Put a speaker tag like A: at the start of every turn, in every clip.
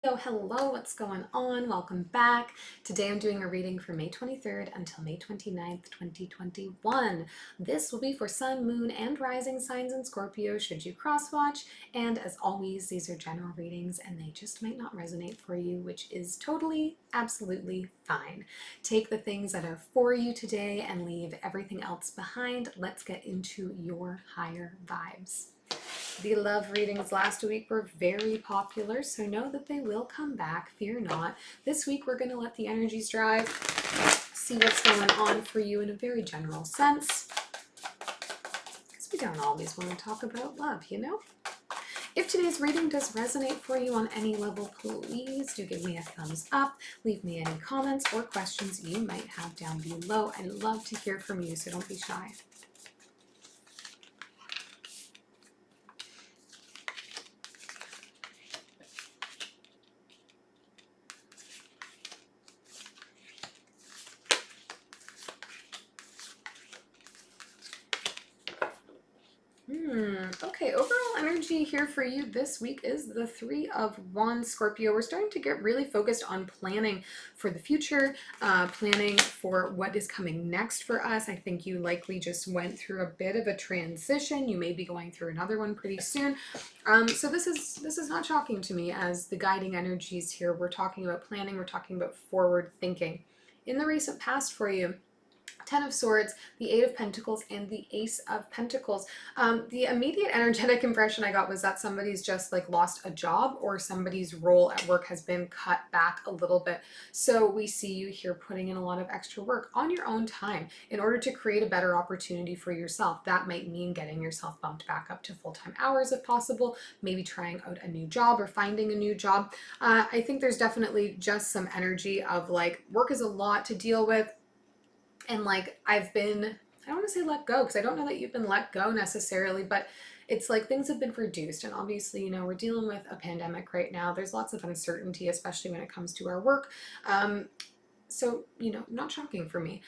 A: Hello, what's going on? Welcome back. Today I'm doing a reading for May 23rd until May 29th, 2021. This will be for Sun, Moon, and Rising signs in Scorpio should you cross-watch. And as always, these are general readings and they just might not resonate for you, which is totally, absolutely fine. Take the things that are for you today and leave everything else behind. Let's get into your higher vibes. The love readings last week were very popular, so know that they will come back. Fear not. This week we're going to let the energies drive, see what's going on for you in a very general sense, because we don't always want to talk about love, you know? If today's reading does resonate for you on any level, please do give me a thumbs up. Leave me any comments or questions you might have down below. I love to hear from you, so don't be shy. Okay, overall energy here for you this week is the Three of Wands, Scorpio. We're starting to get really focused on planning for the future, planning for what is coming next for us. I think you likely just went through a bit of a transition. You may be going through another one pretty soon. So this is not shocking to me as the guiding energies here. We're talking about planning, we're talking about forward thinking. In the recent past for you, Ten of Swords, the Eight of Pentacles, and the Ace of Pentacles. The immediate energetic impression I got was that somebody's just like lost a job or somebody's role at work has been cut back a little bit. So we see you here putting in a lot of extra work on your own time in order to create a better opportunity for yourself. That might mean getting yourself bumped back up to full-time hours if possible, maybe trying out a new job or finding a new job. I think there's definitely just some energy of like work is a lot to deal with. And like I've been, I don't want to say let go because I don't know that you've been let go necessarily, but it's like things have been reduced. And obviously, you know, we're dealing with a pandemic right now. There's lots of uncertainty, especially when it comes to our work. So, you know, not shocking for me.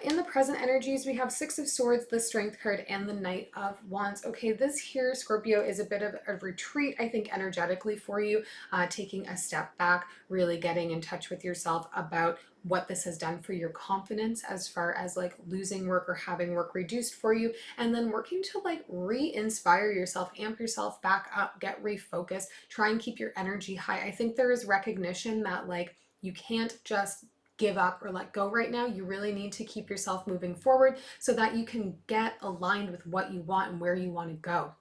A: In the present energies, we have Six of Swords, the Strength card, and the Knight of Wands. Okay, this here, Scorpio, is a bit of a retreat, I think, energetically for you, taking a step back, really getting in touch with yourself about what this has done for your confidence as far as like losing work or having work reduced for you, and then working to like re-inspire yourself, amp yourself back up, get refocused, try and keep your energy high. I think there is recognition that like you can't just give up or let go right now. You really need to keep yourself moving forward so that you can get aligned with what you want and where you want to go.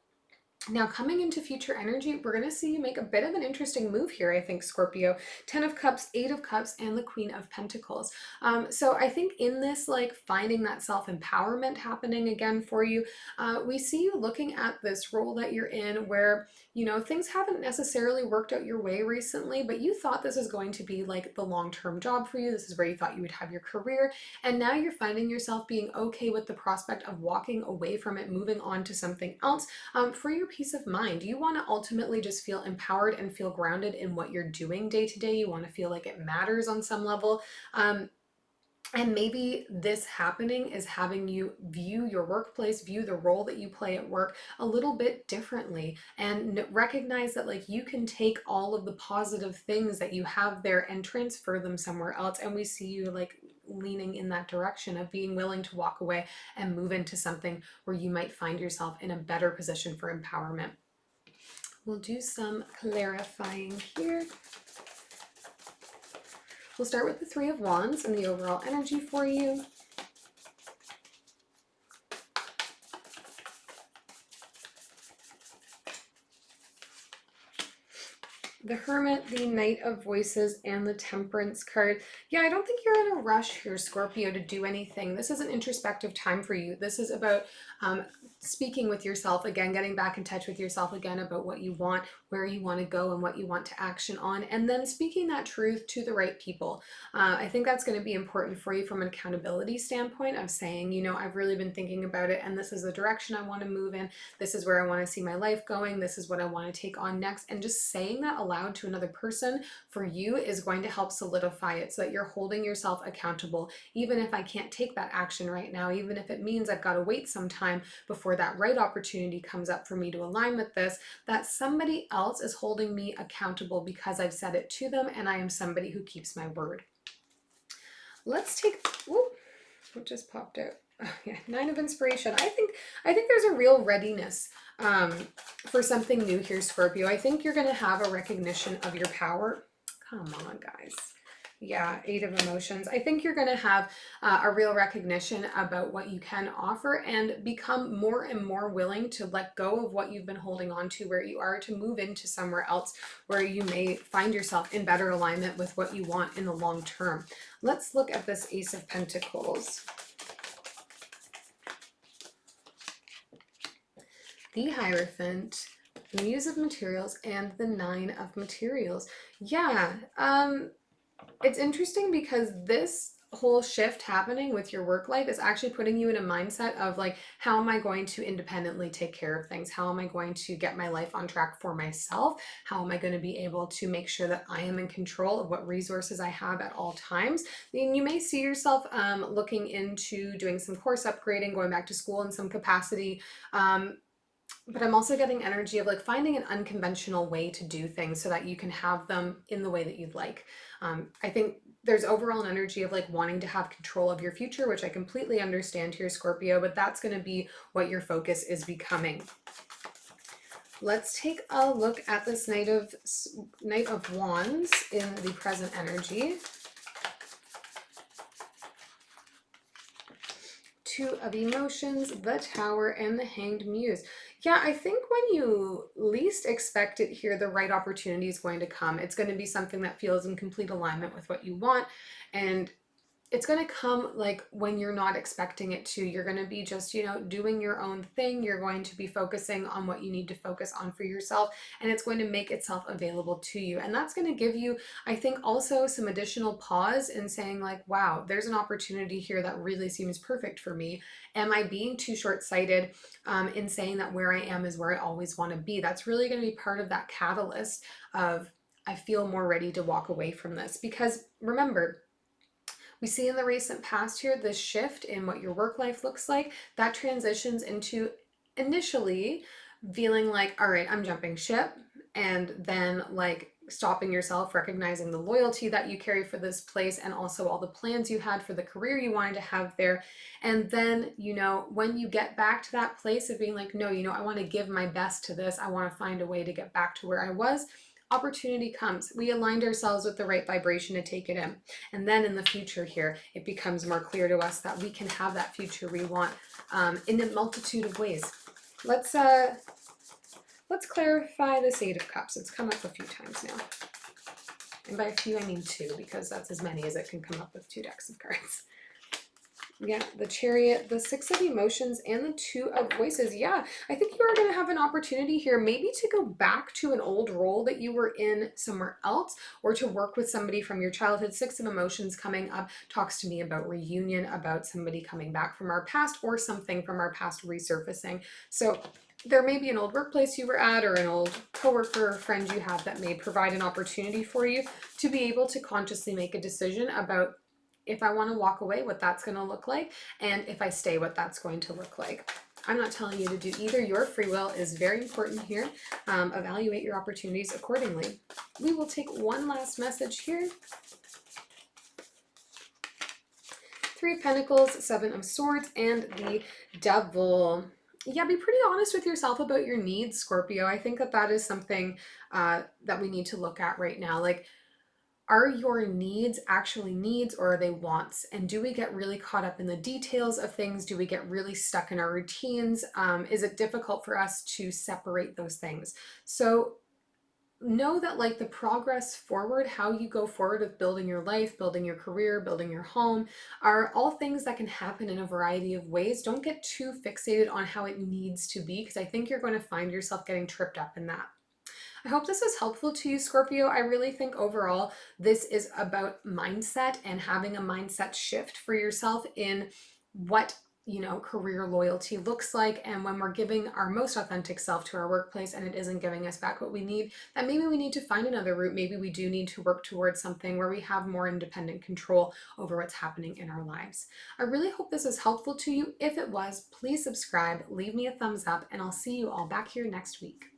A: Now, coming into future energy, we're going to see you make a bit of an interesting move here, I think, Scorpio. 10 of Cups, 8 of Cups, and the Queen of Pentacles. So I think in this, like, finding that self-empowerment happening again for you, we see you looking at this role that you're in where, you know, things haven't necessarily worked out your way recently, but you thought this was going to be, like, the long-term job for you. This is where you thought you would have your career, and now you're finding yourself being okay with the prospect of walking away from it, moving on to something else, for your peace of mind. You want to ultimately just feel empowered and feel grounded in what you're doing day to day. You want to feel like it matters on some level. And maybe this happening is having you view your workplace, view the role that you play at work a little bit differently, and recognize that like you can take all of the positive things that you have there and transfer them somewhere else. And we see you like leaning in that direction of being willing to walk away and move into something where you might find yourself in a better position for empowerment. We'll do some clarifying here. We'll start with the Three of Wands and the overall energy for you. The Hermit, the Knight of Voices, and the Temperance card. Yeah, I don't think you're in a rush here, Scorpio, to do anything. This is an introspective time for you. This is about speaking with yourself again, getting back in touch with yourself again about what you want, where you want to go, and what you want to action on, and then speaking that truth to the right people. I think that's going to be important for you from an accountability standpoint of saying, you know, I've really been thinking about it, and this is the direction I want to move in. This is where I want to see my life going. This is what I want to take on next. And just saying that aloud to another person for you is going to help solidify it so that you're holding yourself accountable. Even if I can't take that action right now, even if it means I've got to wait some time before that right opportunity comes up for me to align with this, that somebody else is holding me accountable because I've said it to them and I am somebody who keeps my word. Let's take, whoop, what just popped out? Oh, yeah, 9 of Inspiration. I think there's a real readiness for something new here, Scorpio. I think you're going to have a recognition of your power. Come on, guys. Yeah, 8 of Emotions. I think you're going to have a real recognition about what you can offer and become more and more willing to let go of what you've been holding on to where you are, to move into somewhere else where you may find yourself in better alignment with what you want in the long term. Let's look at this Ace of Pentacles. The Hierophant, the Muse of Materials, and the 9 of Materials. Yeah, it's interesting because this whole shift happening with your work life is actually putting you in a mindset of like, how am I going to independently take care of things? How am I going to get my life on track for myself? How am I going to be able to make sure that I am in control of what resources I have at all times? And you may see yourself looking into doing some course upgrading, going back to school in some capacity. But I'm also getting energy of like finding an unconventional way to do things so that you can have them in the way that you'd like. I think there's overall an energy of like wanting to have control of your future, which I completely understand here, Scorpio, but that's going to be what your focus is becoming. Let's take a look at this Knight of Wands in the present energy. 2 of Emotions, the Tower, and the Hanged Muse. Yeah, I think when you least expect it here, the right opportunity is going to come. It's going to be something that feels in complete alignment with what you want, and it's going to come like when you're not expecting it to. You're going to be just, doing your own thing. You're going to be focusing on what you need to focus on for yourself, and it's going to make itself available to you. And that's going to give you, I think, also some additional pause in saying like, wow, there's an opportunity here that really seems perfect for me. Am I being too short-sighted in saying that where I am is where I always want to be? That's really going to be part of that catalyst of, I feel more ready to walk away from this. Because remember, we see in the recent past here, this shift in what your work life looks like, that transitions into initially feeling like, all right, I'm jumping ship, and then like stopping yourself, recognizing the loyalty that you carry for this place and also all the plans you had for the career you wanted to have there. And then, when you get back to that place of being like, no, I want to give my best to this. I want to find a way to get back to where I was. Opportunity comes. We aligned ourselves with the right vibration to take it in. And then in the future here, it becomes more clear to us that we can have that future we want in a multitude of ways. Let's clarify this 8 of Cups. It's come up a few times now. And by a few, I mean 2, because that's as many as it can come up with 2 decks of cards. Yeah, the Chariot, the 6 of Emotions, and the 2 of Voices. Yeah, I think you are going to have an opportunity here maybe to go back to an old role that you were in somewhere else, or to work with somebody from your childhood. 6 of Emotions coming up talks to me about reunion, about somebody coming back from our past, or something from our past resurfacing. So there may be an old workplace you were at, or an old coworker or friend you have that may provide an opportunity for you to be able to consciously make a decision about, if I want to walk away, what that's going to look like, and if I stay, what that's going to look like. I'm not telling you to do either. Your free will is very important here. Evaluate your opportunities accordingly. We will take one last message here. 3 of Pentacles, 7 of Swords, and the Devil. Yeah, be pretty honest with yourself about your needs, Scorpio. I think that is something that we need to look at right now. Like, are your needs actually needs, or are they wants? And do we get really caught up in the details of things? Do we get really stuck in our routines? Is it difficult for us to separate those things? So know that like the progress forward, how you go forward with building your life, building your career, building your home, are all things that can happen in a variety of ways. Don't get too fixated on how it needs to be, because I think you're going to find yourself getting tripped up in that. I hope this was helpful to you, Scorpio. I really think overall this is about mindset and having a mindset shift for yourself in what you know, career loyalty looks like, and when we're giving our most authentic self to our workplace and it isn't giving us back what we need, that maybe we need to find another route. Maybe we do need to work towards something where we have more independent control over what's happening in our lives. I really hope this is helpful to you. If it was, please subscribe, leave me a thumbs up, and I'll see you all back here next week.